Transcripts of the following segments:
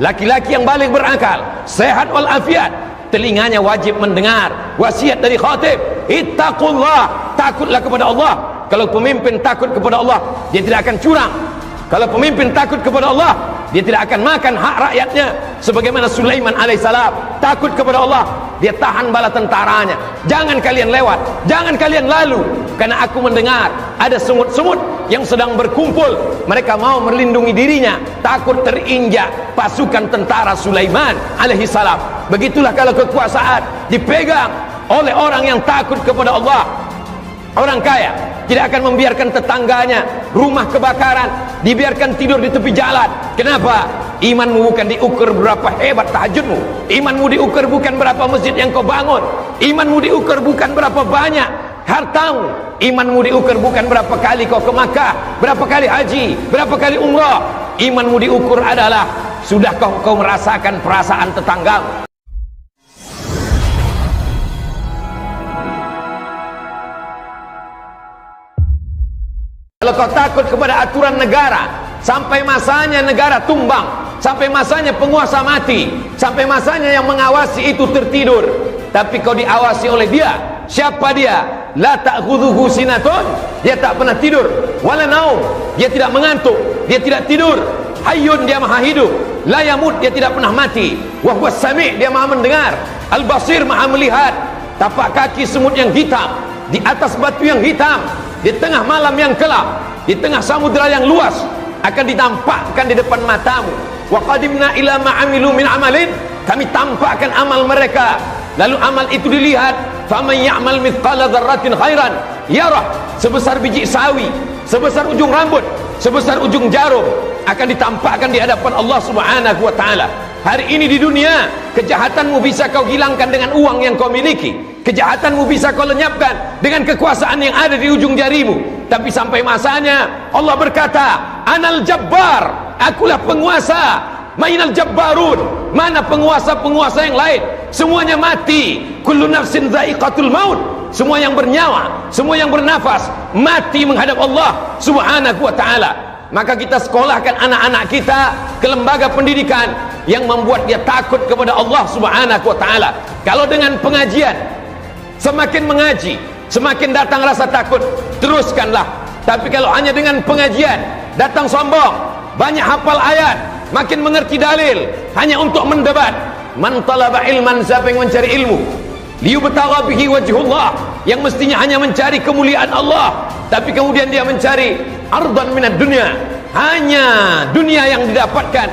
laki-laki yang balik berakal, sehat walafiat, telinganya wajib mendengar wasiat dari khatib. Ittaqullah, takutlah kepada Allah. Kalau pemimpin takut kepada Allah, dia tidak akan curang. Kalau pemimpin takut kepada Allah, dia tidak akan makan hak rakyatnya. Sebagaimana Sulaiman alaihissalam takut kepada Allah, dia tahan bala tentaranya. Jangan kalian lewat, jangan kalian lalu, karena aku mendengar ada semut-semut yang sedang berkumpul. Mereka mau melindungi dirinya, takut terinjak pasukan tentara Sulaiman alaihissalam. Begitulah kalau kekuasaan dipegang oleh orang yang takut kepada Allah. Orang kaya tidak akan membiarkan tetangganya rumah kebakaran, dibiarkan tidur di tepi jalan. Kenapa? Imanmu bukan diukur berapa hebat tahajudmu, imanmu diukur bukan berapa masjid yang kau bangun, imanmu diukur bukan berapa banyak hartamu, imanmu diukur bukan berapa kali kau ke Makkah, berapa kali haji, berapa kali umrah. Imanmu diukur adalah sudah kau merasakan perasaan tetanggamu. Kalau kau takut kepada aturan negara, sampai masanya negara tumbang, sampai masanya penguasa mati, sampai masanya yang mengawasi itu tertidur, tapi kau diawasi oleh dia. Siapa dia? La ta'khudhuhu sinatun, dia tak pernah tidur, wala naum, dia tidak mengantuk, dia tidak tidur. Hayyun, dia maha hidup. La yamut, dia tidak pernah mati. Wa huwas sami', dia maha mendengar. Al basir, maha melihat. Tapak kaki semut yang hitam, di atas batu yang hitam, di tengah malam yang gelap, di tengah samudera yang luas, akan ditampakkan di depan matamu. Wa qadimna ila ma'amilu min amalin, kami tampakkan amal mereka, lalu amal itu dilihat. Faman ya'mal mithqala dzarratin khairan yarah, sebesar biji sawi, sebesar ujung rambut, sebesar ujung jarum, akan ditampakkan di hadapan Allah Subhanahu wa taala. Hari ini di dunia, kejahatanmu bisa kau hilangkan dengan uang yang kau miliki, kejahatanmu bisa kau lenyapkan dengan kekuasaan yang ada di ujung jarimu. Tapi sampai masanya Allah berkata, Anal Jabbar, akulah penguasa. Mainal Jabbarun, mana penguasa-penguasa yang lain? Semuanya mati. Kullu nafsin dha'iqatul maut, semua yang bernyawa, semua yang bernafas mati menghadap Allah Subhanahu wa ta'ala. Maka kita sekolahkan anak-anak kita ke lembaga pendidikan yang membuat dia takut kepada Allah Subhanahu wa ta'ala. Kalau dengan pengajian, semakin mengaji, semakin datang rasa takut, teruskanlah. Tapi kalau hanya dengan pengajian, datang sombong, banyak hafal ayat, makin mengerti dalil, hanya untuk mendebat. Man talaba ilman, siapa yang mencari ilmu, liyubtagha bihi wajhullah, yang mestinya hanya mencari kemuliaan Allah, tapi kemudian dia mencari ardan minad dunya, hanya dunia yang didapatkan.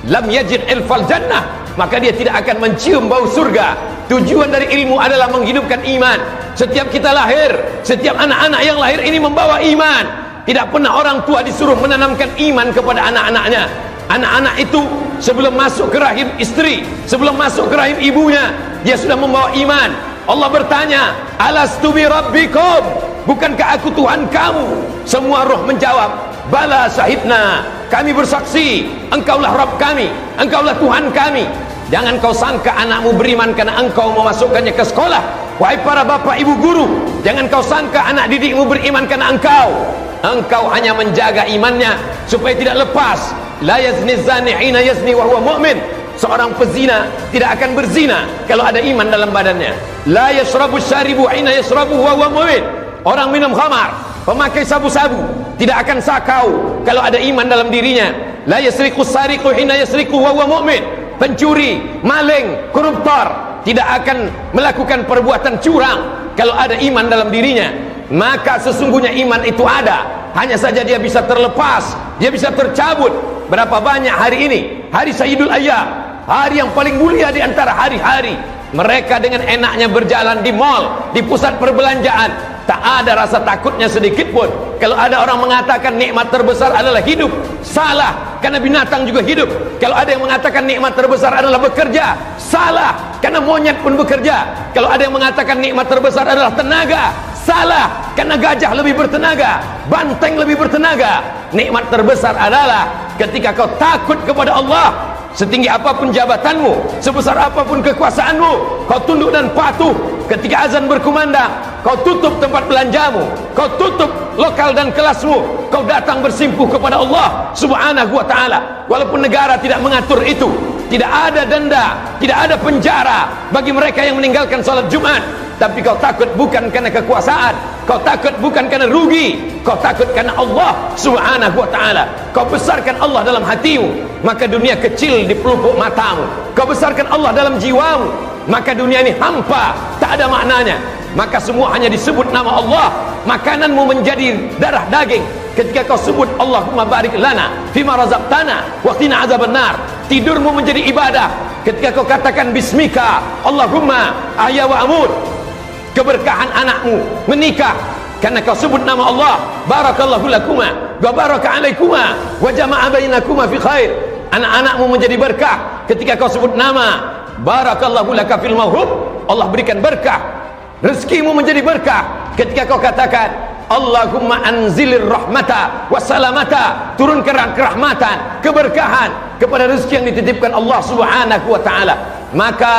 Lam yajid ilfal jannah, maka dia tidak akan mencium bau surga. Tujuan dari ilmu adalah menghidupkan iman. Setiap kita lahir, setiap anak-anak yang lahir ini membawa iman. Tidak pernah orang tua disuruh menanamkan iman kepada anak-anaknya. Anak-anak itu sebelum masuk ke rahim istri, sebelum masuk ke rahim ibunya, dia sudah membawa iman. Allah bertanya, alastu bi rabbikum, bukankah aku Tuhan kamu? Semua roh menjawab, bala syahidna, kami bersaksi, engkaulah Rabb kami, engkaulah Tuhan kami. Jangan kau sangka anakmu beriman karena engkau memasukkannya ke sekolah. Wahai para bapak ibu guru, jangan kau sangka anak didikmu beriman karena engkau hanya menjaga imannya supaya tidak lepas. La yazni zani hina yazni wa huwa mu'min, seorang pezina tidak akan berzina kalau ada iman dalam badannya. La yashrabu syaribu hina yashrabu wa huwa mu'min, orang minum khamar, pemakai sabu-sabu tidak akan sakau kalau ada iman dalam dirinya. La yasriqu sariqu hina yasriqu wa huwa mu'min, pencuri, maling, koruptor tidak akan melakukan perbuatan curang kalau ada iman dalam dirinya. Maka sesungguhnya iman itu ada, hanya saja dia bisa terlepas, dia bisa tercabut. Berapa banyak hari ini, hari Sayyidul Ayyam, hari yang paling mulia di antara hari-hari, mereka dengan enaknya berjalan di mal, di pusat perbelanjaan, tak ada rasa takutnya sedikit pun. Kalau ada orang mengatakan nikmat terbesar adalah hidup, salah, karena binatang juga hidup. Kalau ada yang mengatakan nikmat terbesar adalah bekerja, salah, karena monyet pun bekerja. Kalau ada yang mengatakan nikmat terbesar adalah tenaga, salah, karena gajah lebih bertenaga, banteng lebih bertenaga. Nikmat terbesar adalah ketika kau takut kepada Allah. Setinggi apapun jabatanmu, sebesar apapun kekuasaanmu, kau tunduk dan patuh ketika azan berkumandang, kau tutup tempat belanjamu, kau tutup lokal dan kelasmu, kau datang bersimpuh kepada Allah Subhanahu wa ta'ala. Walaupun negara tidak mengatur itu, tidak ada denda, tidak ada penjara bagi mereka yang meninggalkan salat Jumat, tapi kau takut bukan karena kekuasaan, kau takut bukan karena rugi, kau takut karena Allah Subhanahu wa ta'ala. Kau besarkan Allah dalam hatimu, maka dunia kecil di pelupuk matamu. Kau besarkan Allah dalam jiwamu, maka dunia ini hampa, tak ada maknanya. Maka semua hanya disebut nama Allah. Makananmu menjadi darah daging ketika kau sebut Allahumma barik lana fima razaqtana wa qina azabannar. Tidurmu menjadi ibadah ketika kau katakan bismika Allahumma ahya wa amut. Keberkahan anakmu menikah karena kau sebut nama Allah. Barakallahu lakuma wa baraka alaikuma wa jama'a bainakuma fi khair. Anak-anakmu menjadi berkah ketika kau sebut nama barakallahu laka fil mawhub. Allah berikan berkah. Rezekimu menjadi berkah ketika kau katakan Allahumma anzilir rahmata wassalamata. Turunkan kerahmatan, keberkahan kepada rezeki yang dititipkan Allah Subhanahu wa ta'ala. Maka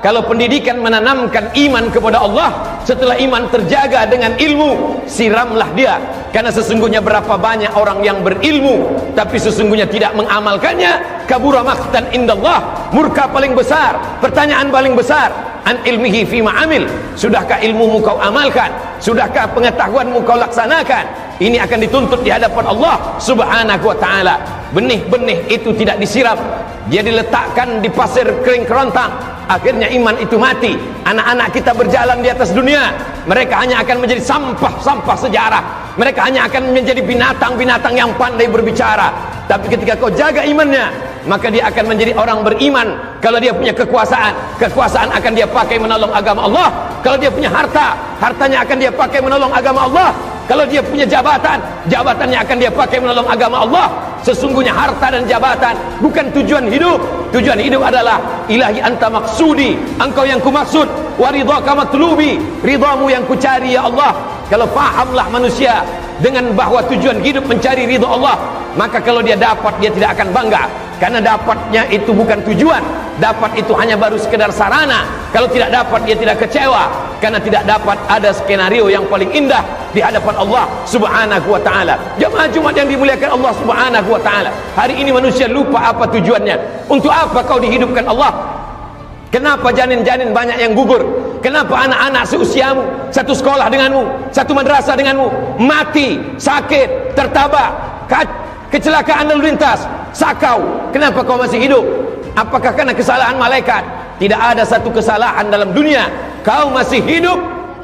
kalau pendidikan menanamkan iman kepada Allah, setelah iman terjaga dengan ilmu, siramlah dia. Karena sesungguhnya berapa banyak orang yang berilmu tapi sesungguhnya tidak mengamalkannya. Kabura maqtan indallah, murka paling besar, pertanyaan paling besar. An ilmihi fima amil, sudahkah ilmumu kau amalkan? Sudahkah pengetahuanmu kau laksanakan? Ini akan dituntut di hadapan Allah Subhanahu wa ta'ala. Benih-benih itu tidak disiram, dia diletakkan di pasir kering kerontang, akhirnya iman itu mati. Anak-anak kita berjalan di atas dunia, mereka hanya akan menjadi sampah-sampah sejarah. Mereka hanya akan menjadi binatang-binatang yang pandai berbicara. Tapi ketika kau jaga imannya, maka dia akan menjadi orang beriman. Kalau dia punya kekuasaan, kekuasaan akan dia pakai menolong agama Allah. Kalau dia punya harta, hartanya akan dia pakai menolong agama Allah. Kalau dia punya jabatan, jabatannya akan dia pakai menolong agama Allah. Sesungguhnya harta dan jabatan bukan tujuan hidup. Tujuan hidup adalah ilahi anta maksudi, engkau yang kumaksud, wa ridhaka matlubi, ridhamu yang kucari ya Allah. Kalau fahamlah manusia dengan bahwa tujuan hidup mencari ridha Allah, maka kalau dia dapat, dia tidak akan bangga, karena dapatnya itu bukan tujuan. Dapat itu hanya baru sekedar sarana. Kalau tidak dapat, dia tidak kecewa, karena tidak dapat ada skenario yang paling indah di hadapan Allah Subhanahu wa ta'ala. Jemaah Jumat yang dimuliakan Allah Subhanahu wa ta'ala, hari ini manusia lupa apa tujuannya. Untuk apa kau dihidupkan Allah? Kenapa janin-janin banyak yang gugur? Kenapa anak-anak seusiamu, satu sekolah denganmu, satu madrasah denganmu, mati, sakit, tertabak, kecelakaan lalu lintas, sakau? Kenapa kau masih hidup? Apakah karena kesalahan malaikat? Tidak ada satu kesalahan dalam dunia. Kau masih hidup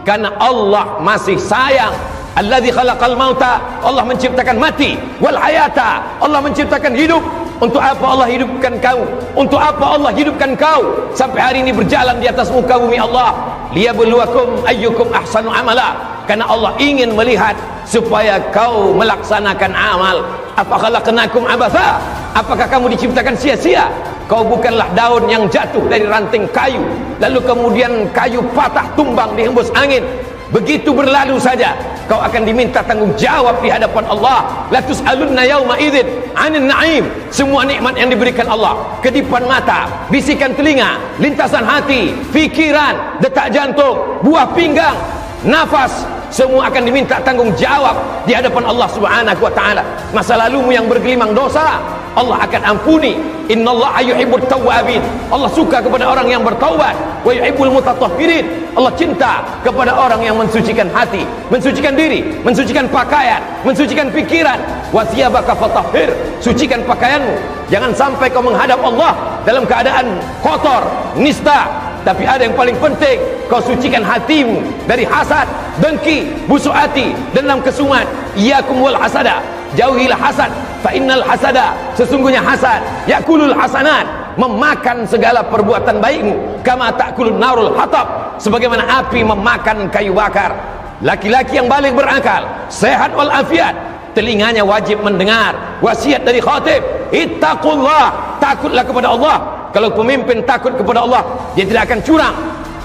karena Allah masih sayang. Alladzi khalaqal mauta, Allah menciptakan mati, wal hayata, Allah menciptakan hidup. Untuk apa Allah hidupkan kau? Untuk apa Allah hidupkan kau sampai hari ini berjalan di atas muka bumi Allah? Liyabluwakum ayyukum ahsanu amala. Karena Allah ingin melihat supaya kau melaksanakan amal. Apa khalaqnakum abatha? Apakah kamu diciptakan sia-sia? Kau bukanlah daun yang jatuh dari ranting kayu, lalu kemudian kayu patah tumbang dihembus angin. Begitu berlalu saja, kau akan diminta tanggung jawab di hadapan Allah. La tus'alunna yauma idzin 'anil na'im. Semua nikmat yang diberikan Allah, kedipan mata, bisikan telinga, lintasan hati, pikiran, detak jantung, buah pinggang, nafas, semua akan diminta tanggung jawab di hadapan Allah Subhanahu wa ta'ala. Masa lalumu yang bergelimang dosa, Allah akan ampuni. Innallaha yuhibbut tawwabin. Allah suka kepada orang yang bertaubat. Wa yuhibbul mutatahhirin. Allah cinta kepada orang yang mensucikan hati, mensucikan diri, mensucikan pakaian, mensucikan pikiran. Wa thiyabaka fatahhir. Sucikan pakaianmu. Jangan sampai kau menghadap Allah dalam keadaan kotor, nista. Tapi ada yang paling penting, kau sucikan hatimu dari hasad, dengki, busuk hati, dendam, kesumat. Iyakum wal hasada. Jauhilah hasad, fa innal hasada, sesungguhnya hasad yakulul hasanat, memakan segala perbuatan baikmu. Kama ta'kulun narul hatab, sebagaimana api memakan kayu bakar. Laki-laki yang balik berakal, sehat wal afiat, telinganya wajib mendengar wasiat dari khatib. Ittaqullah, takutlah kepada Allah. Kalau pemimpin takut kepada Allah, dia tidak akan curang.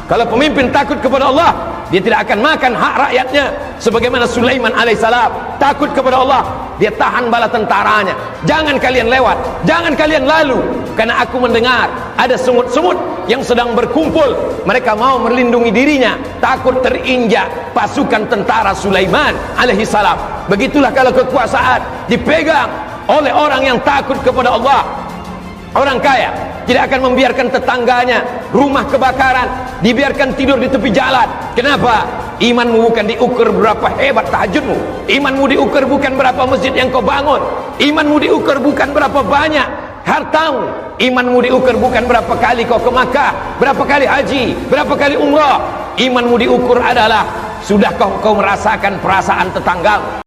Kalau pemimpin takut kepada Allah, dia tidak akan makan hak rakyatnya. Sebagaimana Sulaiman alaihissalam takut kepada Allah, dia tahan bala tentaranya. Jangan kalian lewat, jangan kalian lalu, karena aku mendengar ada semut-semut yang sedang berkumpul. Mereka mau melindungi dirinya, takut terinjak pasukan tentara Sulaiman alaihissalam. Begitulah kalau kekuasaan dipegang oleh orang yang takut kepada Allah. Orang kaya tidak akan membiarkan tetangganya rumah kebakaran, dibiarkan tidur di tepi jalan. Kenapa? Imanmu bukan diukur berapa hebat tahajudmu, imanmu diukur bukan berapa masjid yang kau bangun, imanmu diukur bukan berapa banyak hartamu, imanmu diukur bukan berapa kali kau ke Makkah, berapa kali haji, berapa kali umrah. Imanmu diukur adalah sudahkah kau merasakan perasaan tetanggamu.